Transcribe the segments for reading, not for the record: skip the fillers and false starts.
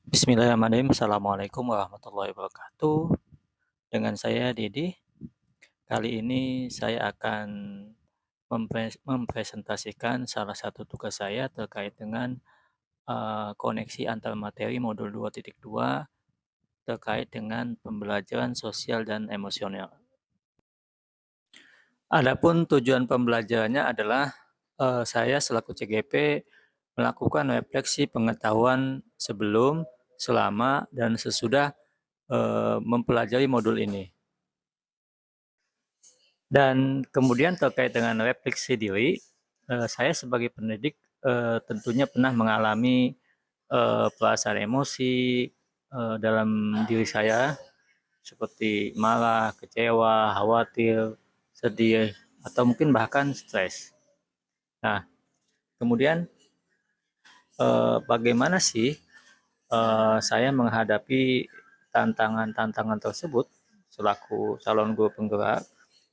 Bismillahirrahmanirrahim. Assalamualaikum warahmatullahi wabarakatuh. Dengan saya Didi. Kali ini saya akan mempresentasikan salah satu tugas saya terkait dengan koneksi antar materi modul 2.2 terkait dengan pembelajaran sosial dan emosional. Adapun tujuan pembelajarannya adalah saya selaku CGP melakukan refleksi pengetahuan sebelum, selama, dan sesudah mempelajari modul ini. Dan kemudian terkait dengan refleksi diri, saya sebagai pendidik tentunya pernah mengalami perasaan emosi dalam diri saya seperti marah, kecewa, khawatir, sedih, atau mungkin bahkan stres. Nah, kemudian bagaimana sih saya menghadapi tantangan-tantangan tersebut selaku calon guru penggerak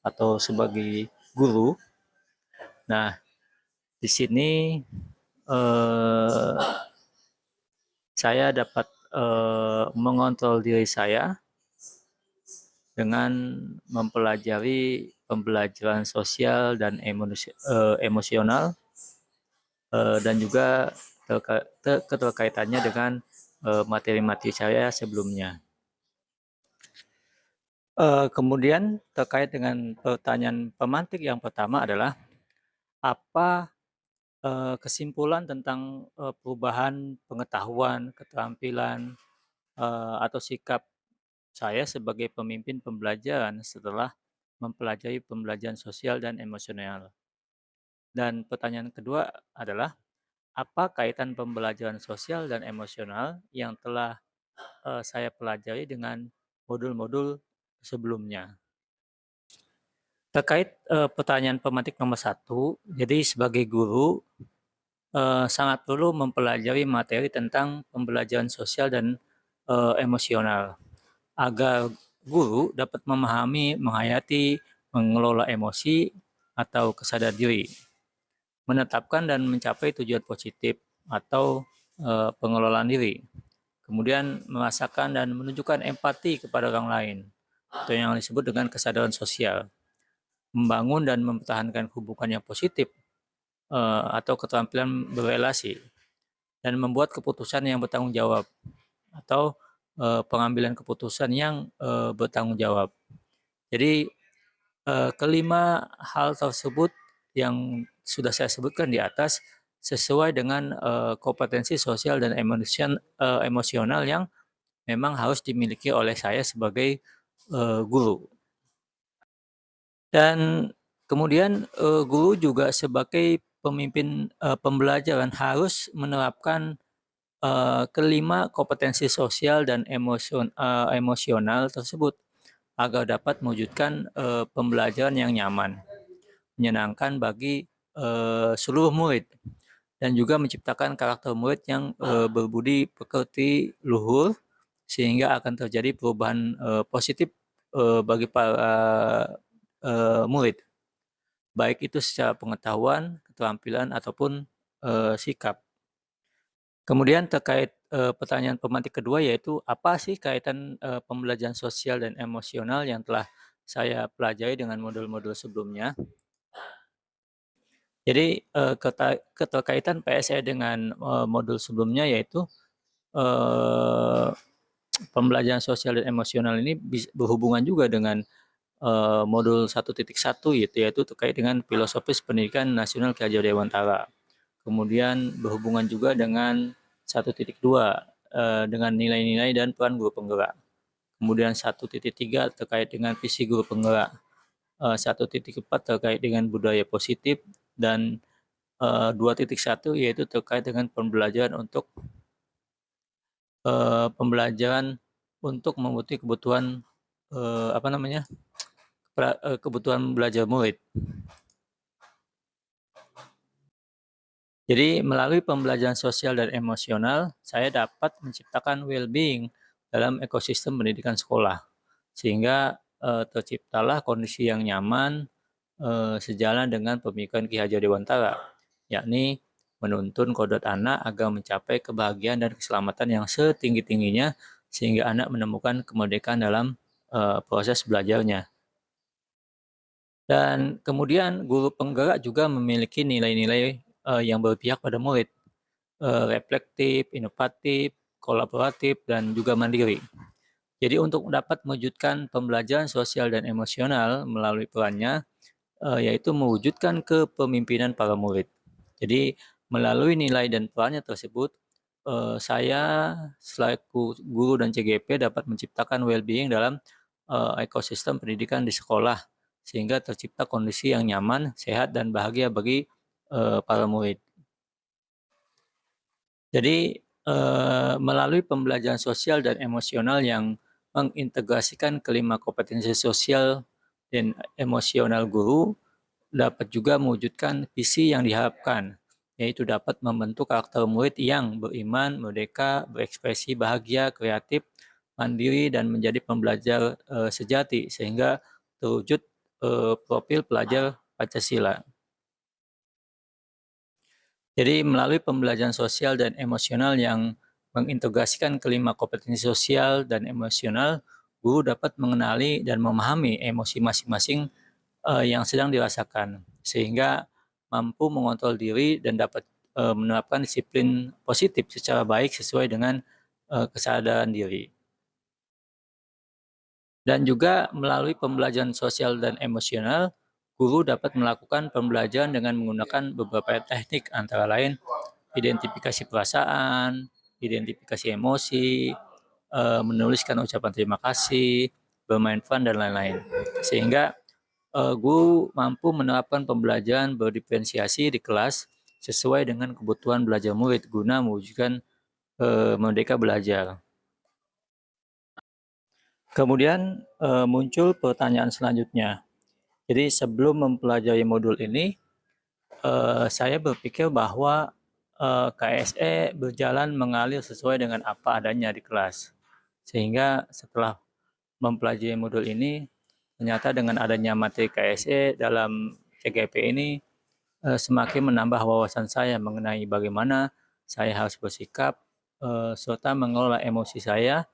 atau sebagai guru. Nah, di sini eh, saya dapat mengontrol diri saya dengan mempelajari pembelajaran sosial dan emosional dan juga keterkaitannya dengan materi-materi saya sebelumnya. Kemudian terkait dengan pertanyaan pemantik yang pertama adalah apa kesimpulan tentang perubahan pengetahuan, keterampilan, atau sikap saya sebagai pemimpin pembelajaran setelah mempelajari pembelajaran sosial dan emosional. Dan pertanyaan kedua adalah apa kaitan pembelajaran sosial dan emosional yang telah saya pelajari dengan modul-modul sebelumnya. Terkait pertanyaan pemantik nomor satu, jadi sebagai guru sangat perlu mempelajari materi tentang pembelajaran sosial dan emosional agar guru dapat memahami, menghayati, mengelola emosi atau kesadaran diri, menetapkan dan mencapai tujuan positif atau pengelolaan diri, kemudian merasakan dan menunjukkan empati kepada orang lain atau yang disebut dengan kesadaran sosial, membangun dan mempertahankan hubungan yang positif atau keterampilan berrelasi, dan membuat keputusan yang bertanggung jawab atau pengambilan keputusan yang bertanggung jawab. Jadi kelima hal tersebut yang sudah saya sebutkan di atas sesuai dengan kompetensi sosial dan emosional yang memang harus dimiliki oleh saya sebagai guru. Dan kemudian guru juga sebagai pemimpin pembelajaran harus menerapkan kelima kompetensi sosial dan emosional tersebut agar dapat mewujudkan pembelajaran yang nyaman, menyenangkan bagi seluruh murid, dan juga menciptakan karakter murid yang berbudi pekerti luhur sehingga akan terjadi perubahan positif bagi para murid, baik itu secara pengetahuan, keterampilan, ataupun sikap. Kemudian terkait pertanyaan pemantik kedua yaitu apa sih kaitan pembelajaran sosial dan emosional yang telah saya pelajari dengan modul-modul sebelumnya. Jadi keterkaitan PSE dengan modul sebelumnya yaitu eh, pembelajaran sosial dan emosional ini berhubungan juga dengan modul 1.1 yaitu terkait dengan filosofis pendidikan nasional Ki Hajar Dewantara. Kemudian berhubungan juga dengan 1.2 dengan nilai-nilai dan peran guru penggerak. Kemudian 1.3 terkait dengan visi guru penggerak. 1.4 terkait dengan budaya positif dan 2.1 yaitu terkait dengan pembelajaran untuk memenuhi kebutuhan kebutuhan belajar murid. Jadi melalui pembelajaran sosial dan emosional, saya dapat menciptakan well-being dalam ekosistem pendidikan sekolah, sehingga terciptalah kondisi yang nyaman sejalan dengan pemikiran Ki Hajar Dewantara, yakni menuntun kodrat anak agar mencapai kebahagiaan dan keselamatan yang setinggi-tingginya sehingga anak menemukan kemerdekaan dalam proses belajarnya. Dan kemudian guru penggerak juga memiliki nilai-nilai yang berpihak pada murid, reflektif, inovatif, kolaboratif, dan juga mandiri. Jadi untuk dapat mewujudkan pembelajaran sosial dan emosional melalui perannya, yaitu mewujudkan kepemimpinan para murid. Jadi melalui nilai dan perannya tersebut, saya selaku guru dan CGP dapat menciptakan well-being dalam ekosistem pendidikan di sekolah, sehingga tercipta kondisi yang nyaman, sehat, dan bahagia bagi para murid. Jadi melalui pembelajaran sosial dan emosional yang mengintegrasikan kelima kompetensi sosial dan emosional guru, dapat juga mewujudkan visi yang diharapkan, yaitu dapat membentuk karakter murid yang beriman, merdeka, berekspresi, bahagia, kreatif, mandiri, dan menjadi pembelajar sejati, sehingga terwujud profil pelajar Pancasila. Jadi melalui pembelajaran sosial dan emosional yang mengintegrasikan kelima kompetensi sosial dan emosional, guru dapat mengenali dan memahami emosi masing-masing yang sedang dirasakan, sehingga mampu mengontrol diri dan dapat menerapkan disiplin positif secara baik sesuai dengan kesadaran diri. Dan juga melalui pembelajaran sosial dan emosional, guru dapat melakukan pembelajaran dengan menggunakan beberapa teknik antara lain identifikasi perasaan, identifikasi emosi, menuliskan ucapan terima kasih, bermain fun, dan lain-lain. Sehingga guru mampu menerapkan pembelajaran berdiferensiasi di kelas sesuai dengan kebutuhan belajar murid guna mewujudkan merdeka belajar. Kemudian muncul pertanyaan selanjutnya. Jadi sebelum mempelajari modul ini, saya berpikir bahwa KSE berjalan mengalir sesuai dengan apa adanya di kelas. Sehingga setelah mempelajari modul ini, ternyata dengan adanya materi KSE dalam CGP ini semakin menambah wawasan saya mengenai bagaimana saya harus bersikap serta mengelola emosi saya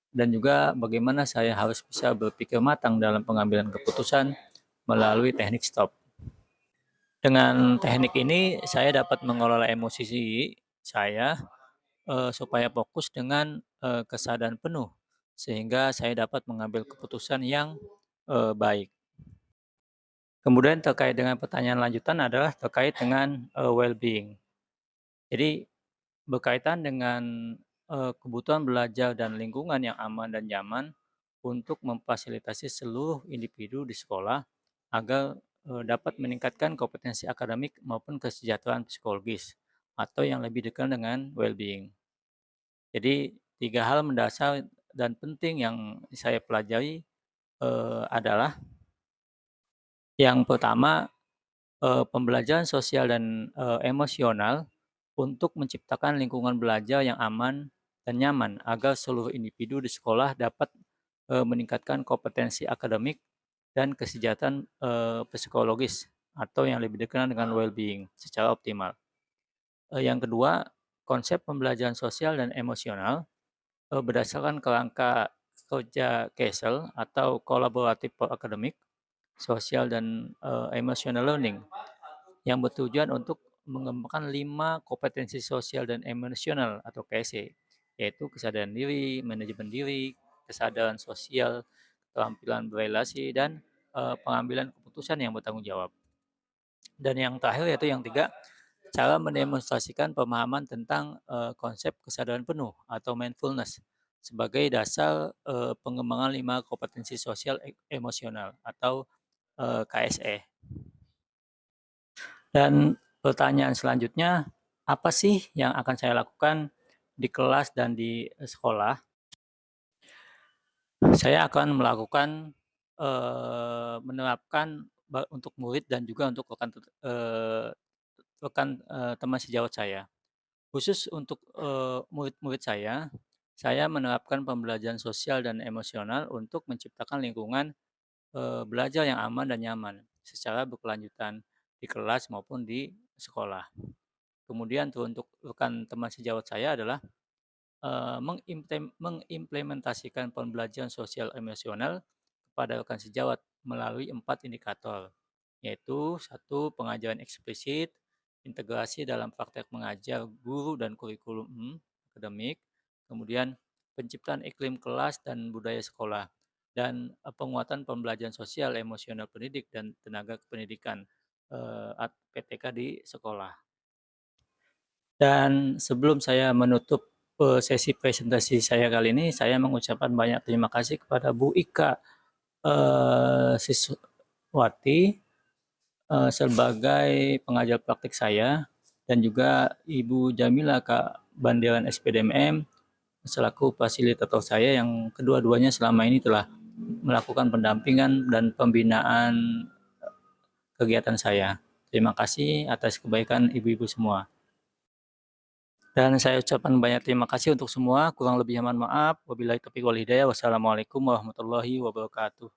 dan juga bagaimana saya harus bisa berpikir matang dalam pengambilan keputusan melalui teknik stop. Dengan teknik ini saya dapat mengelola emosi saya supaya fokus dengan kesadaran penuh sehingga saya dapat mengambil keputusan yang baik. Kemudian terkait dengan pertanyaan lanjutan adalah terkait dengan well-being. Jadi berkaitan dengan kebutuhan belajar dan lingkungan yang aman dan nyaman untuk memfasilitasi seluruh individu di sekolah agar dapat meningkatkan kompetensi akademik maupun kesejahteraan psikologis atau yang lebih dekat dengan well-being. Jadi tiga hal mendasar dan penting yang saya pelajari adalah yang pertama pembelajaran sosial dan emosional untuk menciptakan lingkungan belajar yang aman dan nyaman agar seluruh individu di sekolah dapat meningkatkan kompetensi akademik dan kesejahteraan psikologis atau yang lebih dikenal dengan well-being secara optimal. Yang kedua, konsep pembelajaran sosial dan emosional berdasarkan kerangka kerja Kessel atau kolaboratif for academic, social dan emotional learning yang bertujuan untuk mengembangkan 5 kompetensi sosial dan emosional atau KSE, yaitu kesadaran diri, manajemen diri, kesadaran sosial, keterampilan berelasi, dan pengambilan keputusan yang bertanggung jawab. Dan yang terakhir yaitu yang tiga, cara mendemonstrasikan pemahaman tentang konsep kesadaran penuh atau mindfulness sebagai dasar pengembangan 5 kompetensi sosial emosional atau KSE. Dan pertanyaan selanjutnya, apa sih yang akan saya lakukan di kelas dan di sekolah? Saya akan melakukan menerapkan untuk murid dan juga untuk rekan teman sejawat saya. Khusus untuk murid-murid saya menerapkan pembelajaran sosial dan emosional untuk menciptakan lingkungan belajar yang aman dan nyaman secara berkelanjutan di kelas maupun di sekolah. Kemudian tuh untuk rekan teman sejawat saya adalah mengimplementasikan pembelajaran sosial emosional kepada rekan sejawat melalui 4 indikator, yaitu satu pengajaran eksplisit, integrasi dalam praktek mengajar guru dan kurikulum akademik, kemudian penciptaan iklim kelas dan budaya sekolah, dan penguatan pembelajaran sosial emosional pendidik dan tenaga kependidikan PTK di sekolah. Dan sebelum saya menutup sesi presentasi saya kali ini, saya mengucapkan banyak terima kasih kepada Bu Ika Siswati sebagai pengajar praktik saya, dan juga Ibu Jamila Kak Banderan SPDMM selaku fasilitator saya yang kedua-duanya selama ini telah melakukan pendampingan dan pembinaan kegiatan saya. Terima kasih atas kebaikan ibu-ibu semua. Dan saya ucapkan banyak terima kasih untuk semua. Kurang lebihnya mohon maaf. Wabillahi taufiq wal hidayah. Wassalamualaikum warahmatullahi wabarakatuh.